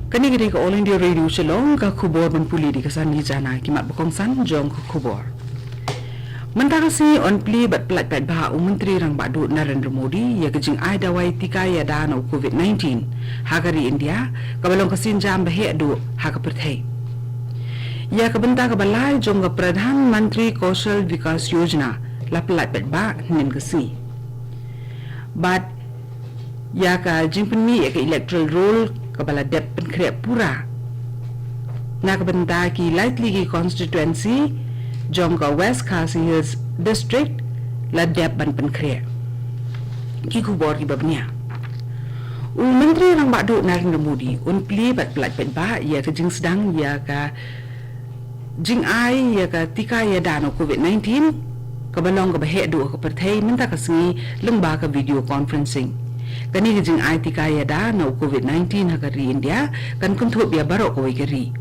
Kani gede ka All India Radio Shillong ka khubor ban puli di kasan ni jana kimat bokong san jong ka khubor. Mentang si on pli bat plat pat ba Menteri Rang Badu Narendra Modi ya kejing ai dawai tika ya da no COVID-19 hagari India kabalong kasin jam bahe adu haka perthai. Ya kabenta ka balai jong ka Pradhan Mantri Kaushal Vikas Yojana la plat pat ba nin kasi. Bat ya ka jingpeni ya ka electoral roll kabala dep penkre pura na kabenta ki lightly ki constituency jongka West Khasi Hills district la dep ban penkre ki kubor ki babnya Menteri Rang Badu Narendra Modi un pli bat plat pet ba ya ka jing sedang ya ka jing ai ya ka tika ya dano COVID-19 kabalong ka bahe du ka perthai menta ka singi lengba ka video conferencing kani gijing ai tika ya da no COVID-19 hagari India kan kuntu biya barok ko igari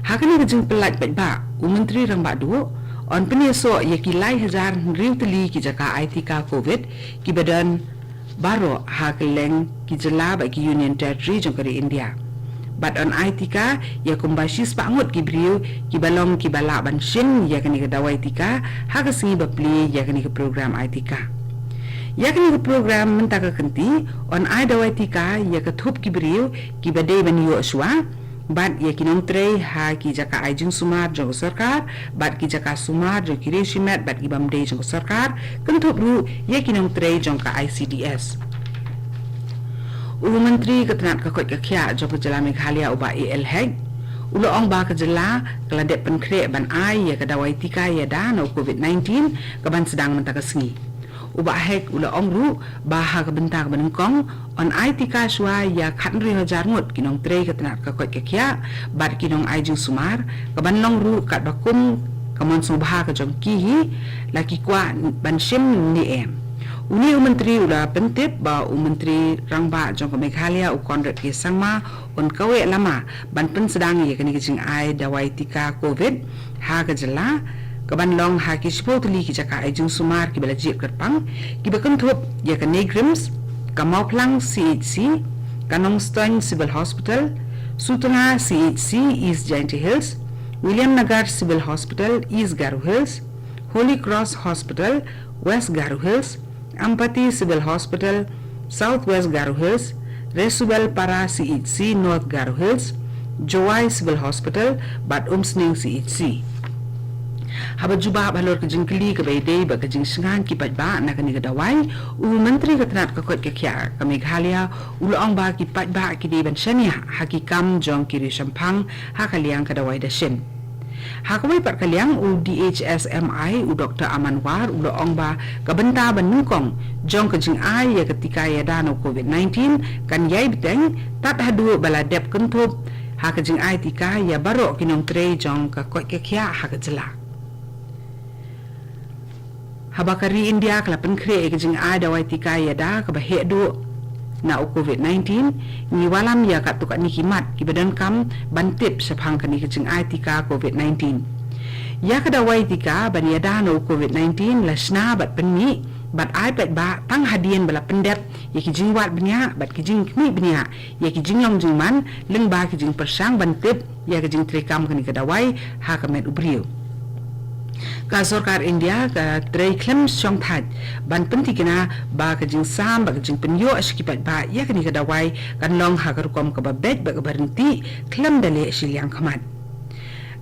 hakani gijing pelat pet ba Menteri Rang Badu on peneso ya ki lai hazar riutli ki jaka ai tika COVID ki badan baro hakeleng ki jela ba ki Union Territory jongkari India but on ai tika ya kumbashi spangut ki briu ki balong ki bala ban shin ya kani ka dawai tika hagasi bapli ya kani ka program ai tika yakni ke program mentaka kenti on ai dawai tika ya ka thup ki briu ki badai ban yo aswa bat ya kinong trei ha ki jaka ai jing sumar jong sarkar bat ki jaka sumar jo ki reshimat bat ki bamdei jong sarkar kan thup ru ya kinong trei jong ka ICDS Menteri Ketenat ka kot ka khya jong ka jala Meghalaya uba AL heg ulo ong ba ka jala kala dep pen kre ban ai ya ka dawai tika ya da no COVID-19 ka ban sedang mentaka sengi uba hek ula ongru baha ka benta ka banengkong on ai tika shwa ya khatri hajar ngot kinong trei ka tenat ka kot ka kya bat kinong ai jing sumar ka banlong ru kat bakum ka mon so baha ka jong ki laki kwa ban shim ni em uni menteri ula pentip ba menteri Rang Ba jong ka Meghalaya u Conrad K Sangma on kawe lama ban pen sedang ya kani jing ai dawai tika COVID ha ka jela kaban long ha ki spotli ki jaka ai jung sumar ki bala jip kerpang ki bakan thup ya ka Negrims ka Mauplang CHC Kanong Stone Civil Hospital Sutana CHC East Jainti Hills William Nagar Civil Hospital East Garu Hills Holy Cross Hospital West Garu Hills Ampati Civil Hospital Southwest Garu Hills Resubel Para CHC North Garu Hills Jowai Civil Hospital Bat Umsning CHC haba juba balor ke jingkli ke baidei ba ke jingsingan ki patba na kani ka dawai Menteri Ketenat ka kot ka khya ka Meghalaya ulong ba ki patba ki de ban shania hakikam jong kiri sampang hakaliang ka dawai da shin hakawai pat kaliang DHSMI Dr. Amanwar ulong ba ka benta ban nungkong jong ka jing ai ya ketika ya dano COVID-19 kan yai biteng tat hadu bala dep kentup haka jing ai tika ya baro kinong trei jong ka kot ka khya haka jela habakari India kala penkre ke jing ai dawai tika ya da ka bahe do na COVID-19 ni walam ya ka tuka ni kimat ki badan kam bantip sapang kani ke jing ai tika COVID-19 ya ka dawai tika ban ya da no COVID-19 lasna bat penni bat ai pet ba tang hadien bala pendep ya ki jing wat bnya bat ki jing kmi bnya ya ki jing long jing man leng ba ki jing persang bantip ya ke jing trekam kani ka dawai ha ka met ubriu ka sarkar India ka trei klem song thad ban penti kena ba ka jing sam ba ka jing penyo askipat ba ya kani ka dawai kan long ha ka kom ka ba bet ba ka berhenti klem dale siliang khamat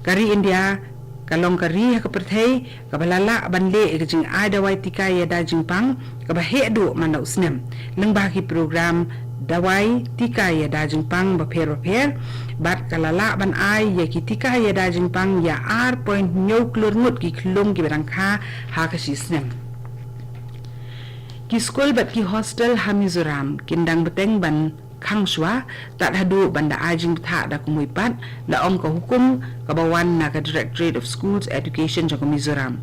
kari India kalong kari ha ka perthai ka balala ban le ka jing ai dawai tika ya da jing pang ka ba he do man usnem leng ba ki program dawai tika ya da jing pang ba pher bat kalala ban ai ya ki tika ya da jing pang ya ar point nyau klur ngut ki klong ki berang kha ha ka sisnem ki school bat ki hostel ha Mizoram kindang beteng ban khang shwa tat hadu banda ajing tha da kumui pat la ong ka hukum ka bawan na ka Directorate of Schools Education jong Mizoram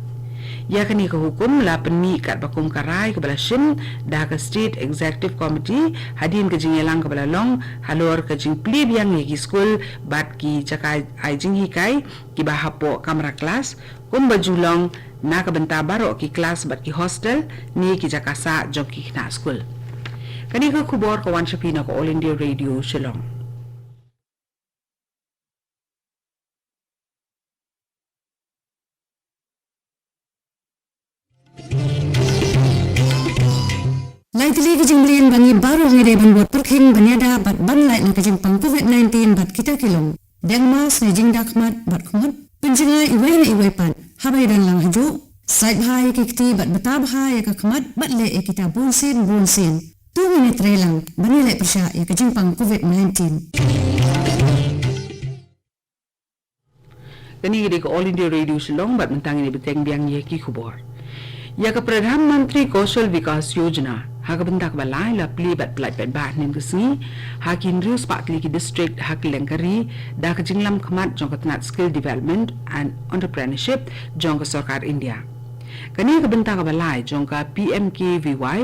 ya kani ka hukum la penni kat bakum karai ke bala shin da ka State Executive Committee hadin ka jing elang ka bala long halor ka jing plib yang ye ki school bat ki jakai ai jing hikai ki ba hapo kamera kelas kum bajulong na ka benta baro ki kelas bat ki hostel ni ki jakasa jong ki na school kani ka kubor ka wan shapina ko All India Radio Shillong tili kejing belian bangi baru ngede ban buat perking banyada bat ban lai na kejing pang COVID-19 bat kita kilong. Deng mas na jing dakmat bat kumat penjenga iwai na iwai pan habai dan lang haju. Sait bahaya kikti bat betab bahaya ke kemat bat le kita bunsin. 2 minit relang bani lai persya ya kejing pang COVID-19. Kani gede ko All India Radio Shillong bat mentang ini beteng biang ye ki khubor. Ya ke Pradhan Mantri Kaushal Vikas Yojana ha ka bentak balai la pli bat plai bat ba nin kesni ha kin rius patli ki district ha lengkari da ka jinglam khamat jong ka tnat skill development and entrepreneurship jong ka sarkar India. Kani ka bentak balai jong ka PMKVY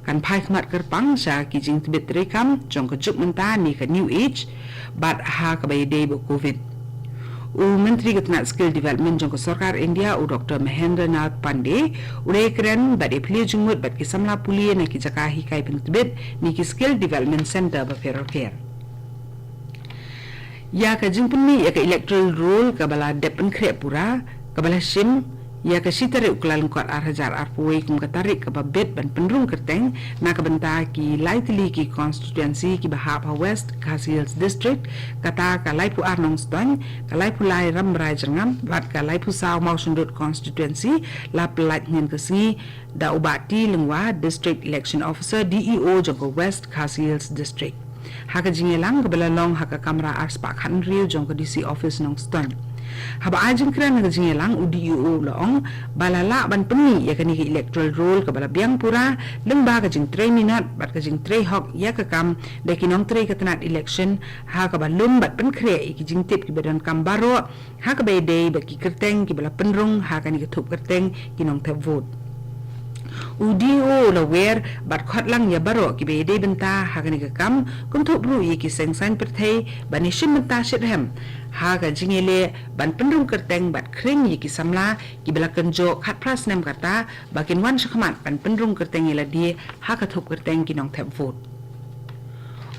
kan phai khamat kerpang sa ki jing tibet rekam jong ka juk menta ni ka new age bat ha ka bai day bo covid. Menteri Ketnak Skill Development jong ke Sarkar India Dr. Mahendra Nath Pandey udah keren bade pli jumut bat kisamla puli na ki jakahi kai pentibet ni ki Skill Development Center ba Ferroker. Ya ka jingpuni ya ka electoral roll ka bala depen kre pura ka bala sim ya ka sitare uklal kuat arhajar arpuai kum katarik ka babet ban penrung kerteng na ka benta ki lightly ki constituency ki bahap west Khasi Hills district kata ka laipu arnong stone ka laipu lai ramrai jangam bat ka laipu saw mausundut constituency la pelat ngin kesni da ubati lengwa district election officer DEO joko west Khasi Hills district haka jingelang ka balalong haka kamera arspa khan riu jong ka DC office nong stone. Haba ajeng kran nga jingelang UDU laong balala ban peni ya kani electoral roll ka bala biang pura lengba ka jing 3 minute bat ka jing 3 hok ya ka kam de kinong 3 ka tanat election ha ka balum bat pen kre ki jing tip ki badan kam baro ha ka bay day ba ki kerteng ki bala penrung ha ka ni ka thup kerteng kinong te vote. UDO la wer bat khot lang ya baro ki be de benta ha ka ni ka kam kum thup ru yi ki seng san perthei bani shim benta shithem ha ka jingele ban penrung kerteng bat kring yi ki samla ki bela kenjo khat pras nem kata bakin wan shakmat ban penrung kerteng ila die ha ka thup kerteng ki nong thep vote.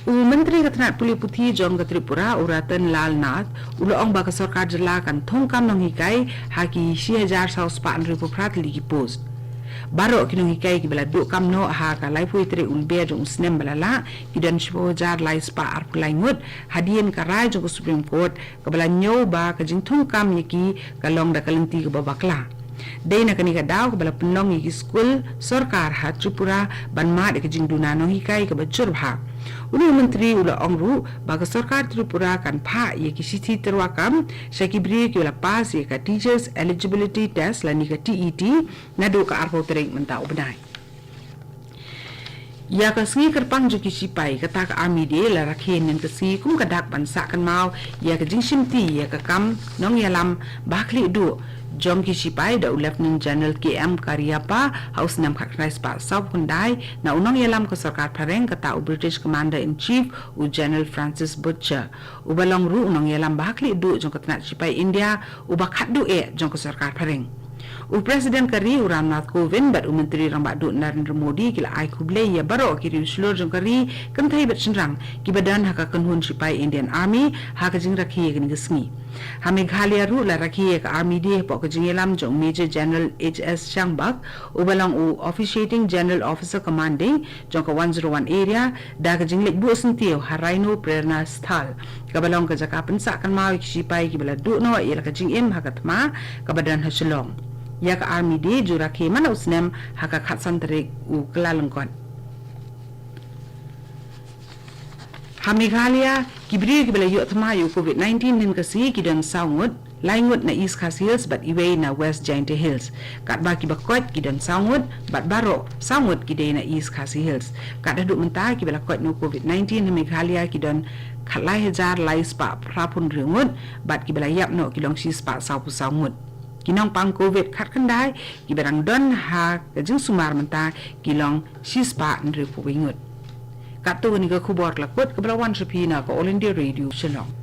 Menteri Ketnak Puli Puthi jong ka Tripura Uratan Lal Nath uloong ba ka sarkar jala kan thongkam nong hikai ha ki 6000 ribu prat li ki post. Baro kinong hikai ki bala do kam no ha ka lai pui tre ulbe jong snem bala la ki dan shpo jar lai spa ar pulai ngut hadien ka rai jong Supreme Court ka bala nyo ba ka jing thung kam yaki ka long da kalenti ka babakla dei na kani ka daw ka bala penlong yaki school sarkar ha Tripura ban ma de ka jing duna no hikai ka bajur bha Ulu menteri ula ongru baga sarkar Tripura kan pha ye ki sithi terwakam sakibri ki ula pas ye ka teachers eligibility test la ni ka TET na do ka arpo tereng menta ubnai ya ka singi kerpang juki sipai kata ka army de la rakhen nen ka si kum ka dak ban sa kan mau ya ka jing simti ya ka kam nong yalam bakli du jong ki sipai da Lieutenant General KM Karyapa House nam khakrais pa South Hundai na unong yalam ko sarkar phareng kata u British Commander in Chief u General Francis Butcher u balong ru unong yalam bakli du jong katna sipai India u bakhat du jong ko sarkar phareng u President Kari u Ramnath Kovind bat u Menteri Rang Badu Narendra Modi kila ai khuble ya baro ki riuslor jong Kari kan thai bat chinrang ki badan haka kanhun sipai Indian Army haka jing rakhi ye ni gismi ha Meghalaya ru la rakhi ye ka Army de po ka jing elam jong Major General HS Changbak u balang u Officiating General Officer Commanding jong ka 101 area da ka jing lek bu sentio Haraino Prerna Sthal ka balong ka jaka pensa kan mau ki sipai ki bala du no ye ka jing em haka tma ka badan ha Shillong ya ka Army de jura ke mana usnem haka khatsan terik u kelalengkon ha Meghalaya kibri ki bela yu thma yu COVID-19 nin ka si ki dan saungut laingut na East Khasi Hills bat iwe na West Jaintia Hills kat ba ki bakot ki dan saungut bat baro saungut ki de na East Khasi Hills kat duk menta ki bela kot no COVID-19 ha Meghalaya ki dan khalai hajar lai spa prapun ringut bat ki bela yap no ki long si spa saupu saungut kinong pang COVID khat kandai ki barang don ha kajing sumar menta kilong sispa nri puwingut. Kato ni ka kubor lakot kablawan sa pina ka All India Radio Shillong.